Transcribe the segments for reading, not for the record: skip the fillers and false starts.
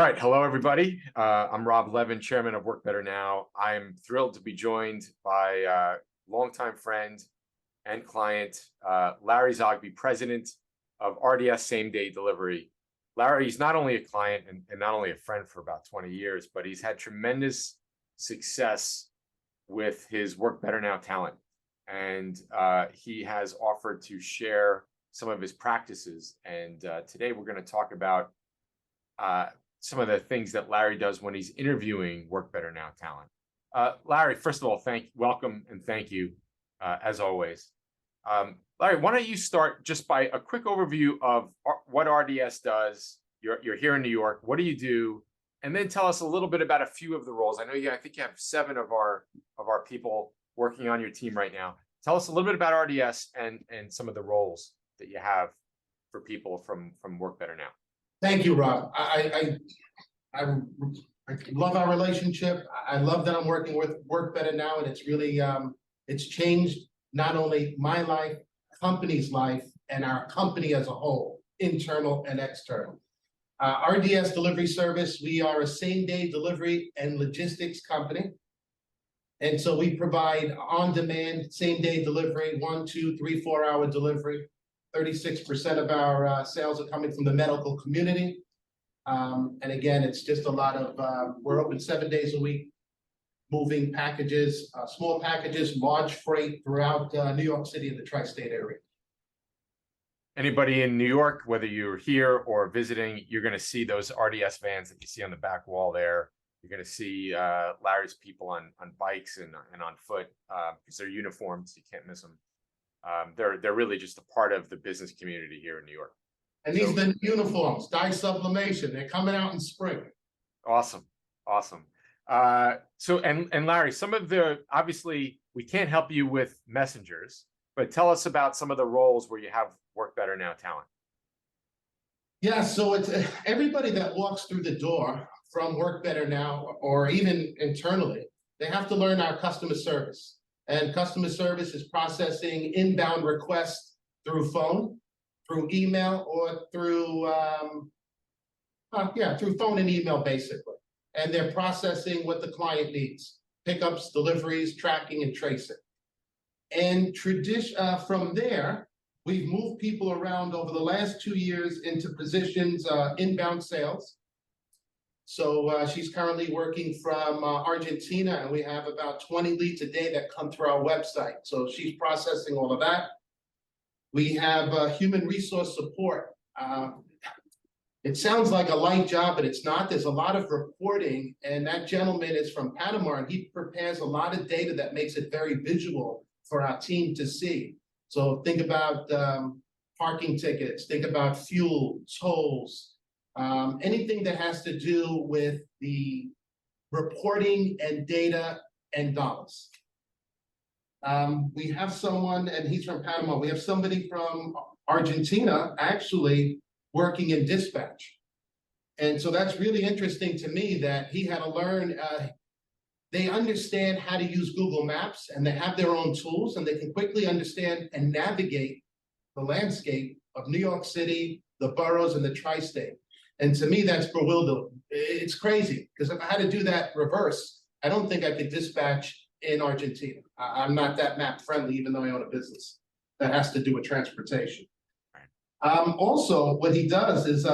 right. Hello, everybody. I'm Rob Levin, chairman of Work Better Now. I'm thrilled to be joined by longtime friend and client, Larry Zogby, president of RDS Same Day Delivery. Larry's not only a client and not only a friend for about 20 years, but he's had tremendous success with his Work Better Now talent. And he has offered to share some of his practices. And today we're going to talk about some of the things that Larry does when he's interviewing Work Better Now talent. Larry, first of all, welcome and thank you, as always. Larry, why don't you start just by a quick overview of what RDS does? You're here in New York. What do you do? And then tell us a little bit about a few of the roles. I think you have 7 of our people working on your team right now. Tell us a little bit about RDS and some of the roles that you have for people from Work Better Now. Thank you, Rob. I love our relationship. I love that I'm working with Work Better Now, and it's really it's changed not only my life, company's life, and our company as a whole, internal and external. RDS Delivery Service, we are a same-day delivery and logistics company. And so we provide on-demand, same-day delivery, 1, 2, 3, 4-hour delivery. 36% of our sales are coming from the medical community. And again, it's just a lot of, we're open 7 days a week, moving packages, small packages, large freight throughout New York City and the tri-state area. Anybody in New York, whether you're here or visiting, you're going to see those RDS vans that you see on the back wall there. You're going to see Larry's people on bikes and on foot because they're uniformed, so you can't miss them. They're really just a part of the business community here in New York. And these are the uniforms, dye sublimation. They're coming out in spring. Awesome. So Larry, some of obviously we can't help you with messengers, but tell us about some of the roles where you have Work Better Now talent. Yeah, so it's everybody that walks through the door from Work Better Now, or even internally, they have to learn our customer service. And customer service is processing inbound requests through phone, through email, or through through phone and email, basically. And they're processing what the client needs: pickups, deliveries, tracking, and tracing. And from there, we've moved people around over the last 2 years into positions, inbound sales. So she's currently working from Argentina, and we have about 20 leads a day that come through our website. So she's processing all of that. We have human resource support. It sounds like a light job, but it's not. There's a lot of reporting, and that gentleman is from Panama, and he prepares a lot of data that makes it very visual for our team to see. So think about parking tickets, think about fuel, tolls, anything that has to do with the reporting and data and dollars. We have someone, and he's from Panama. We have somebody from Argentina actually working in dispatch. And so that's really interesting to me that he had to learn. They understand how to use Google Maps, and they have their own tools, and they can quickly understand and navigate the landscape of New York City, the boroughs, and the tri-state. And to me, that's bewildering. It's crazy, because if I had to do that reverse, I don't think I could dispatch in Argentina. I'm not that map friendly, even though I own a business that has to do with transportation. Also, what he does is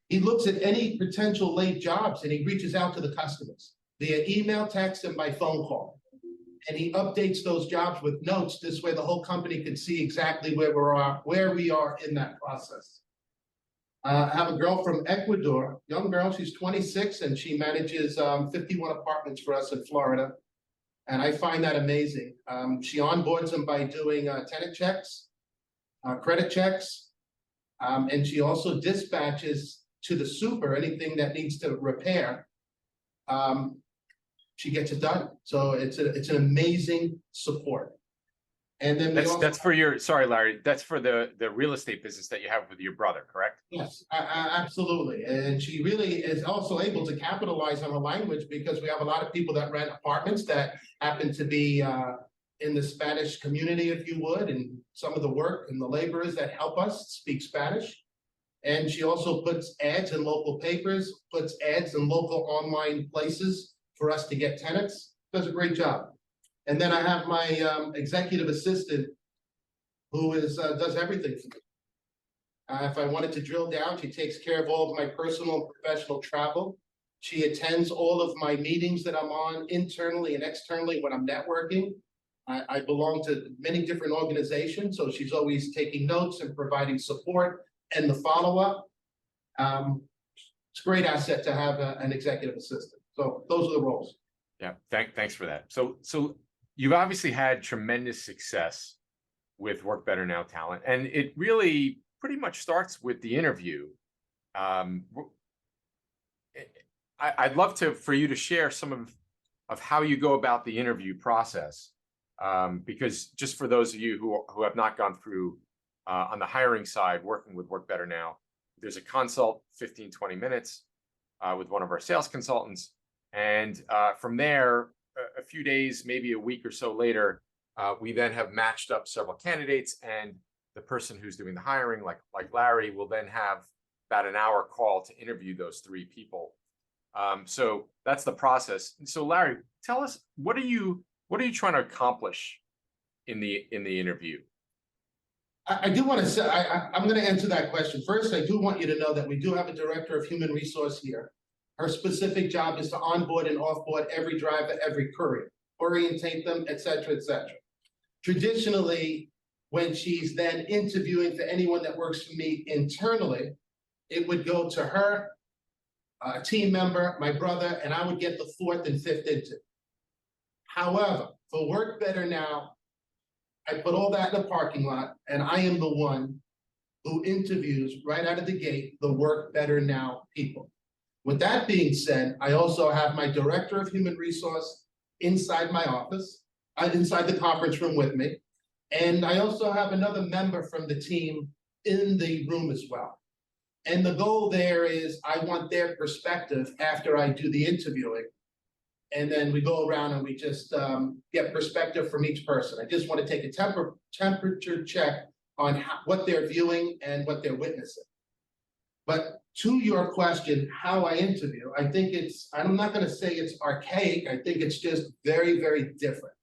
he looks at any potential late jobs, and he reaches out to the customers via email, text, and by phone call. And he updates those jobs with notes. This way, the whole company can see exactly where we are in that process. I have a girl from Ecuador, young girl, she's 26, and she manages 51 apartments for us in Florida. And I find that amazing. She onboards them by doing tenant checks, credit checks, and she also dispatches to the super anything that needs to repair. She gets it done. So it's an amazing support. And then that's for your, sorry, Larry, that's for the real estate business that you have with your brother, correct? Yes, absolutely. And she really is also able to capitalize on her language, because we have a lot of people that rent apartments that happen to be in the Spanish community, if you would, and some of the work and the laborers that help us speak Spanish. And she also puts ads in local papers, puts ads in local online places for us to get tenants. Does a great job. And then I have my executive assistant who does everything for me. If I wanted to drill down, she takes care of all of my personal and professional travel. She attends all of my meetings that I'm on internally and externally when I'm networking. I belong to many different organizations, so she's always taking notes and providing support and the follow-up. It's a great asset to have an executive assistant. So those are the roles. Yeah, thanks for that. So you've obviously had tremendous success with Work Better Now talent, and it really pretty much starts with the interview. I'd love for you to share some of how you go about the interview process, because just for those of you who have not gone through on the hiring side, working with Work Better Now, there's a consult, 15-20 minutes with one of our sales consultants. And from there, a few days, maybe a week or so later, we then have matched up several candidates, and the person who's doing the hiring, like Larry, will then have about an hour call to interview those 3 people. So that's the process. And so Larry, tell us, what are you trying to accomplish in the interview? I do want to say, I'm going to answer that question. First, I do want you to know that we do have a director of human resource here. Her specific job is to onboard and offboard every driver, every courier, orientate them, et cetera, et cetera. Traditionally, when she's then interviewing for anyone that works for me internally, it would go to her, a team member, my brother, and I would get the 4th and 5th interview. However, for Work Better Now, I put all that in the parking lot, and I am the one who interviews right out of the gate the Work Better Now people. With that being said, I also have my director of human resource inside my office, inside the conference room with me. And I also have another member from the team in the room as well. And the goal there is I want their perspective after I do the interviewing. And then we go around and we just get perspective from each person. I just want to take a temperature check on what they're viewing and what they're witnessing. But to your question, how I interview, I think I'm not going to say it's archaic. I think it's just very, very different.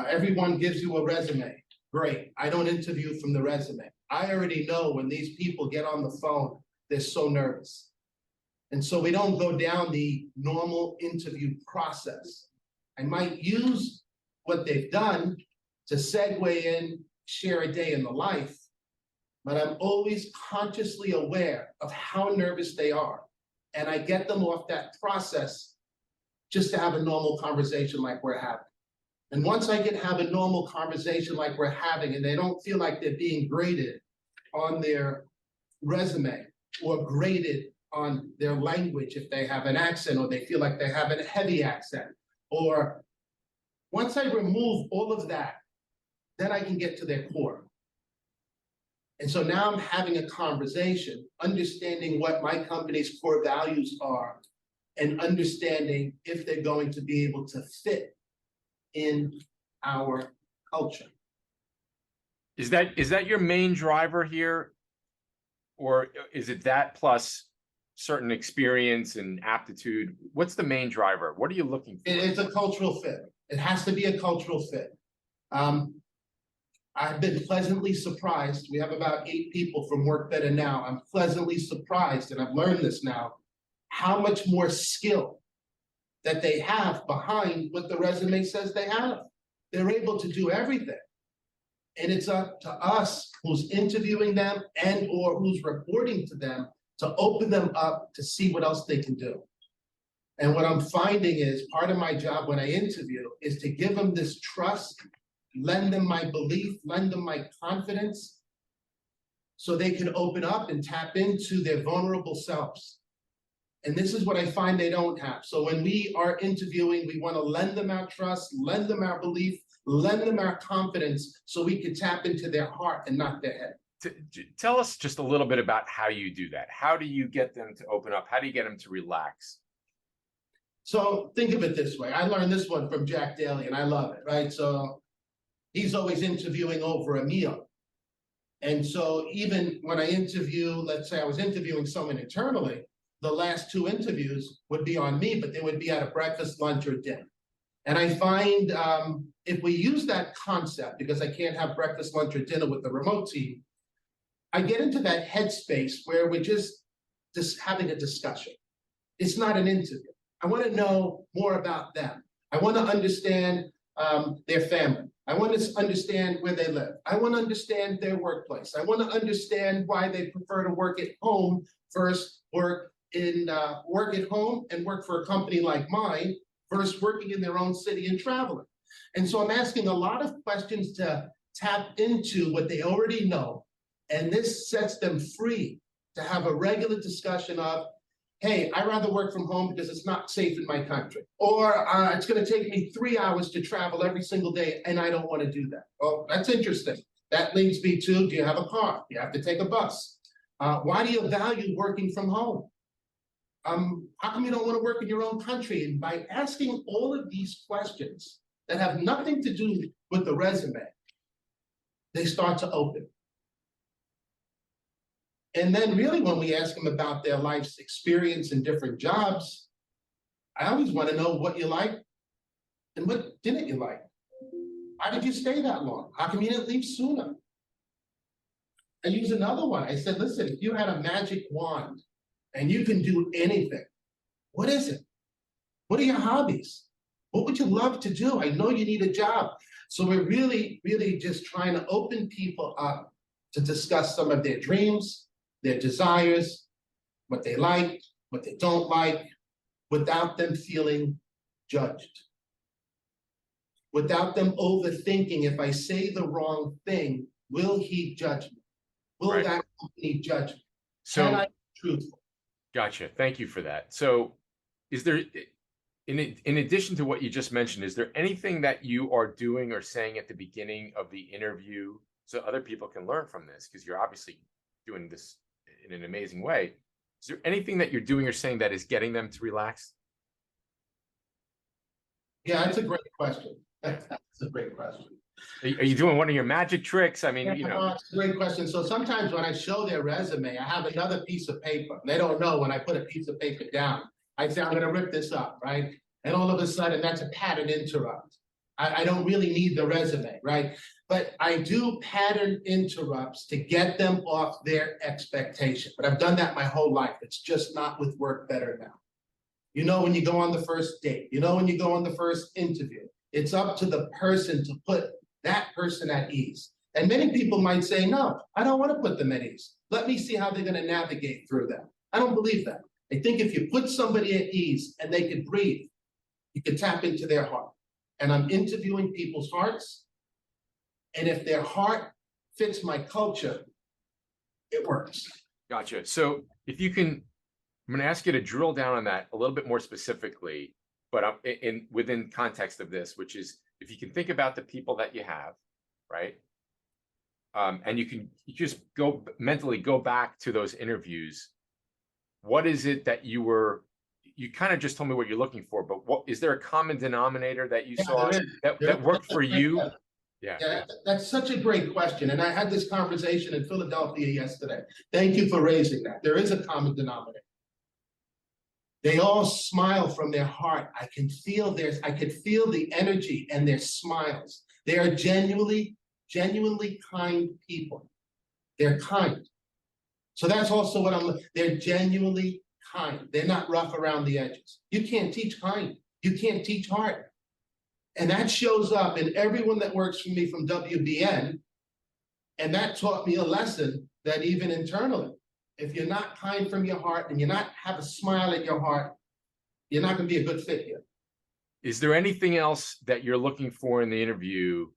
Everyone gives you a resume. Great. I don't interview from the resume. I already know when these people get on the phone, they're so nervous. And so we don't go down the normal interview process. I might use what they've done to segue in, share a day in the life, but I'm always consciously aware of how nervous they are. And I get them off that process just to have a normal conversation like we're having. And once I have a normal conversation like we're having, and they don't feel like they're being graded on their resume or graded on their language if they have an accent or they feel like they have a heavy accent, or once I remove all of that, then I can get to their core. And so now I'm having a conversation, understanding what my company's core values are, and understanding if they're going to be able to fit in our culture. Is that your main driver here? Or is it that plus certain experience and aptitude? What's the main driver? What are you looking for? It's a cultural fit. It has to be a cultural fit. I've been pleasantly surprised. We have about 8 people from Work Better Now. I'm pleasantly surprised, and I've learned this now, how much more skill that they have behind what the resume says they have. They're able to do everything. And it's up to us who's interviewing them and or who's reporting to them to open them up to see what else they can do. And what I'm finding is part of my job when I interview is to give them this trust, lend them my belief, lend them my confidence, so they can open up and tap into their vulnerable selves. And this is what I find they don't have. So when we are interviewing, we want to lend them our trust, lend them our belief, lend them our confidence so we can tap into their heart and not their head. Tell us just a little bit about how you do that. How do you get them to open up? How do you get them to relax? So think of it this way. I learned this one from Jack Daly and I love it, right? So he's always interviewing over a meal. And so even when I interview, let's say I was interviewing someone internally, the last two interviews would be on me, but they would be at a breakfast, lunch, or dinner. And I find if we use that concept, because I can't have breakfast, lunch, or dinner with the remote team, I get into that headspace where we're just having a discussion. It's not an interview. I want to know more about them. I want to understand their family. I want to understand where they live. I want to understand their workplace. I want to understand why they prefer to work at home versus work at home and work for a company like mine versus working in their own city and traveling. And so I'm asking a lot of questions to tap into what they already know. And this sets them free to have a regular discussion of, hey, I'd rather work from home because it's not safe in my country. Or it's going to take me 3 hours to travel every single day, and I don't want to do that. Oh, that's interesting. That leads me to, do you have a car? Do you have to take a bus? Why do you value working from home? How come you don't want to work in your own country? And by asking all of these questions that have nothing to do with the resume, they start to open. And then really when we ask them about their life's experience in different jobs, I always want to know what you like and what didn't you like. Why did you stay that long? How come you didn't leave sooner? I use another one. I said, listen, if you had a magic wand and you can do anything, what is it? What are your hobbies? What would you love to do? I know you need a job. So we're really, really just trying to open people up to discuss some of their dreams, their desires, what they like, what they don't like, without them feeling judged. Without them overthinking, if I say the wrong thing, will he judge me? Will that company judge me? Can I be truthful? Gotcha. Thank you for that. So is there, in addition to what you just mentioned, is there anything that you are doing or saying at the beginning of the interview so other people can learn from this? Because you're obviously doing this in an amazing way. Is there anything that you're doing or saying that is getting them to relax? Yeah, that's a great question. That's a great question. Are you doing one of your magic tricks? I mean, you know. It's a great question. So sometimes when I show their resume, I have another piece of paper. They don't know when I put a piece of paper down. I say, I'm going to rip this up, right? And all of a sudden, that's a pattern interrupt. I don't really need the resume, right? But I do pattern interrupts to get them off their expectation. But I've done that my whole life. It's just not with Work Better now. You know, when you go on the first date, you know, when you go on the first interview, it's up to the person to put that person at ease. And many people might say, no, I don't want to put them at ease. Let me see how they're going to navigate through that. I don't believe that. I think if you put somebody at ease and they can breathe, you can tap into their heart. And I'm interviewing people's hearts. And if their heart fits my culture, it works. Gotcha. So if you can, I'm going to ask you to drill down on that a little bit more specifically, but within context of this, which is if you can think about the people that you have, right? And you just mentally go back to those interviews. What is it that you kind of just told me what you're looking for, but what is there a common denominator that you saw that worked for you? Yeah, that's such a great question. And I had this conversation in Philadelphia yesterday. Thank you for raising that. There is a common denominator. They all smile from their heart. I could feel the energy and their smiles. They are genuinely kind people. They're kind. So that's also what they're genuinely kind. They're not rough around the edges. You can't teach kind. You can't teach heart. And that shows up in everyone that works for me from WBN. And that taught me a lesson that even internally, if you're not kind from your heart and you're not have a smile at your heart, you're not going to be a good fit here. Is there anything else that you're looking for in the interview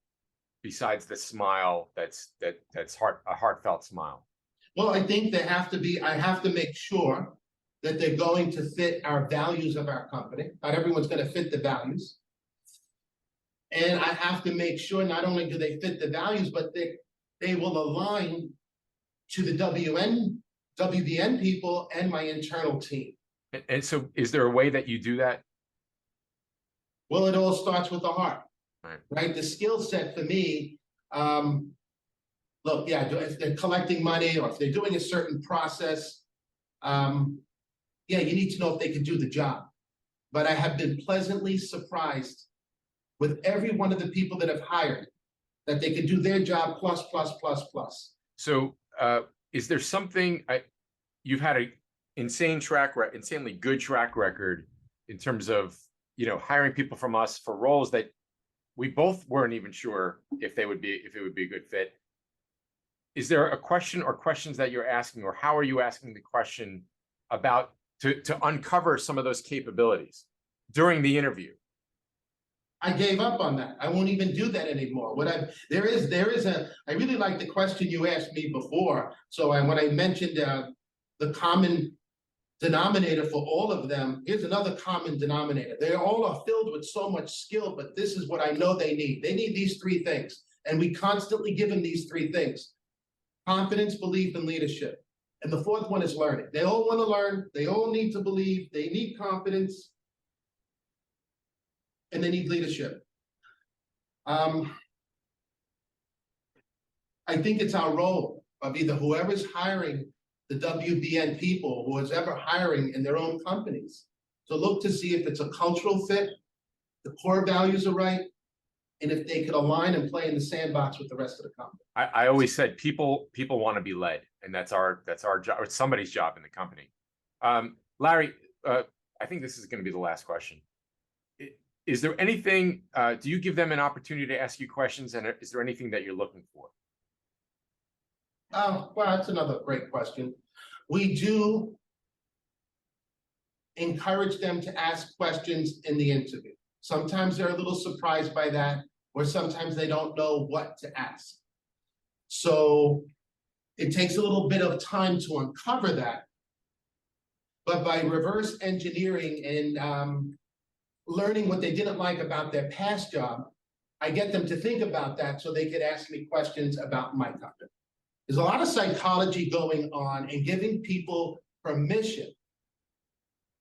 besides the smile that's a heartfelt smile? Well, I think I have to make sure that they're going to fit our values of our company. Not everyone's going to fit the values. And I have to make sure not only do they fit the values, but they will align to the WBN people and my internal team. And so is there a way that you do that? Well, it all starts with the heart, right? The skill set for me, look, yeah, if they're collecting money or if they're doing a certain process, yeah, you need to know if they can do the job. But I have been pleasantly surprised with every one of the people that have hired, that they can do their job plus, plus, plus, plus. So, is there something you've had a insanely good track record in terms of, hiring people from us for roles that we both weren't even sure if it would be a good fit. Is there a question or questions that you're asking, or how are you asking the question about to uncover some of those capabilities during the interview? I gave up on that. I won't even do that anymore. I really like the question you asked me before. So when I mentioned the common denominator for all of them, here's another common denominator. They all are filled with so much skill, but this is what I know they need. They need these three things. And we constantly give them these three things: confidence, belief, and leadership. And the fourth one is learning. They all want to learn. They all need to believe. They need confidence. And they need leadership. I think it's our role of either whoever's hiring the WBN people, who is ever hiring in their own companies, to look to see if it's a cultural fit, the core values are right, and if they could align and play in the sandbox with the rest of the company. I always said people want to be led, and that's our job, or somebody's job in the company. Larry, I think this is going to be the last question. Is there anything, do you give them an opportunity to ask you questions, and is there anything that you're looking for? Oh, well, that's another great question. We do encourage them to ask questions in the interview. Sometimes they're a little surprised by that, or sometimes they don't know what to ask. So it takes a little bit of time to uncover that. But by reverse engineering and learning what they didn't like about their past job, I get them to think about that so they could ask me questions about my company. There's a lot of psychology going on and giving people permission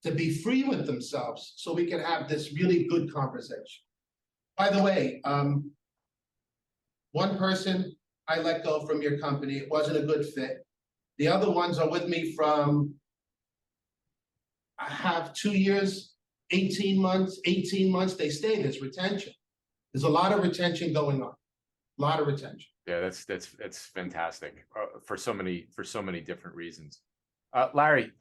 to be free with themselves so we can have this really good conversation. By the way, one person I let go from your company. It wasn't a good fit. The other ones are with me from, I have 2 years, 18 months, they stay. There's retention. There's a lot of retention going on, a lot of retention. Yeah, that's fantastic for so many different reasons. Larry,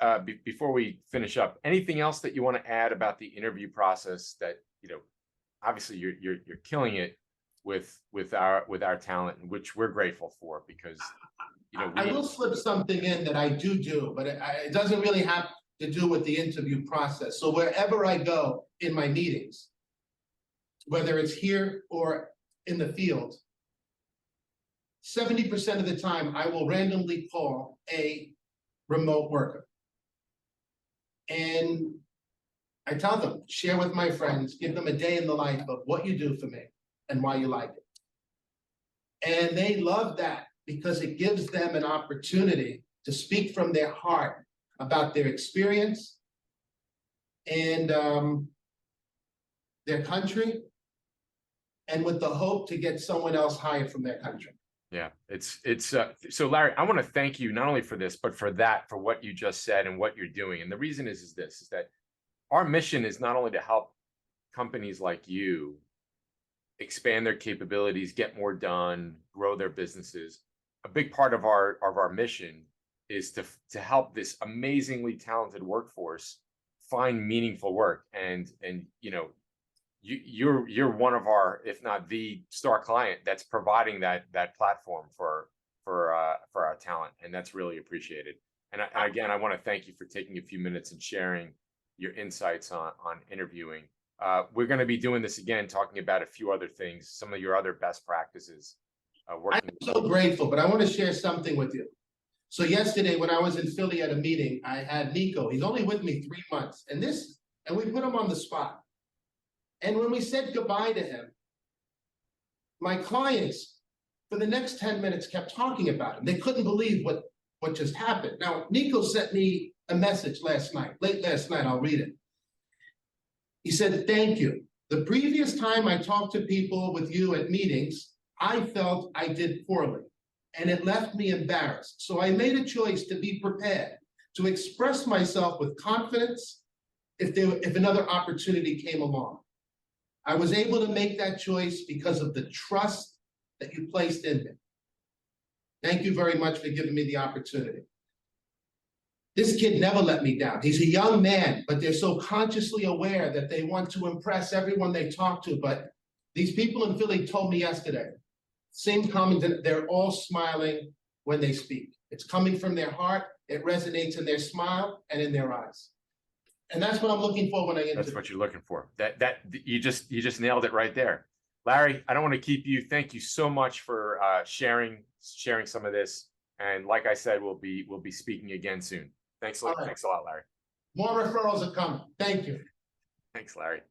before we finish up, anything else that you want to add about the interview process? That obviously you're killing it with our talent, which we're grateful for, because I will slip something in that I do, but it doesn't really have to do with the interview process. So wherever I go in my meetings, whether it's here or in the field, 70% of the time I will randomly call a remote worker. And I tell them, share with my friends, give them a day in the life of what you do for me and why you like it. And they love that because it gives them an opportunity to speak from their heart about their experience and their country, and with the hope to get someone else hired from their country. Yeah, it's so Larry, I want to thank you not only for this, but for what you just said and what you're doing. And the reason is that our mission is not only to help companies like you expand their capabilities, get more done, grow their businesses. A big part of our mission is to help this amazingly talented workforce find meaningful work. And you're one of our, if not the star client, that's providing that platform for our talent, and that's really appreciated. And again, I want to thank you for taking a few minutes and sharing your insights on interviewing. We're going to be doing this again, talking about a few other things, some of your other best practices. I'm so grateful, but I want to share something with you. So yesterday, when I was in Philly at a meeting, I had Nico. He's only with me 3 months, and we put him on the spot. And when we said goodbye to him, my clients, for the next 10 minutes, kept talking about him. They couldn't believe what just happened. Now, Nico sent me a message late last night, I'll read it. He said, "Thank you. The previous time I talked to people with you at meetings, I felt I did poorly. and it left me embarrassed. So I made a choice to be prepared, to express myself with confidence if another opportunity came along. I was able to make that choice because of the trust that you placed in me. Thank you very much for giving me the opportunity. This kid never let me down. He's a young man, but they're so consciously aware that they want to impress everyone they talk to. But these people in Philly told me yesterday, same comment, they're all smiling when they speak. It's coming from their heart. It resonates in their smile and in their eyes. And that's what I'm looking for when I interview. That's what you're looking for. That you just nailed it right there. Larry, I don't want to keep you. Thank you so much for sharing some of this. And like I said, we'll be speaking again soon. Thanks a lot, Larry. More referrals are coming. Thank you. Thanks, Larry.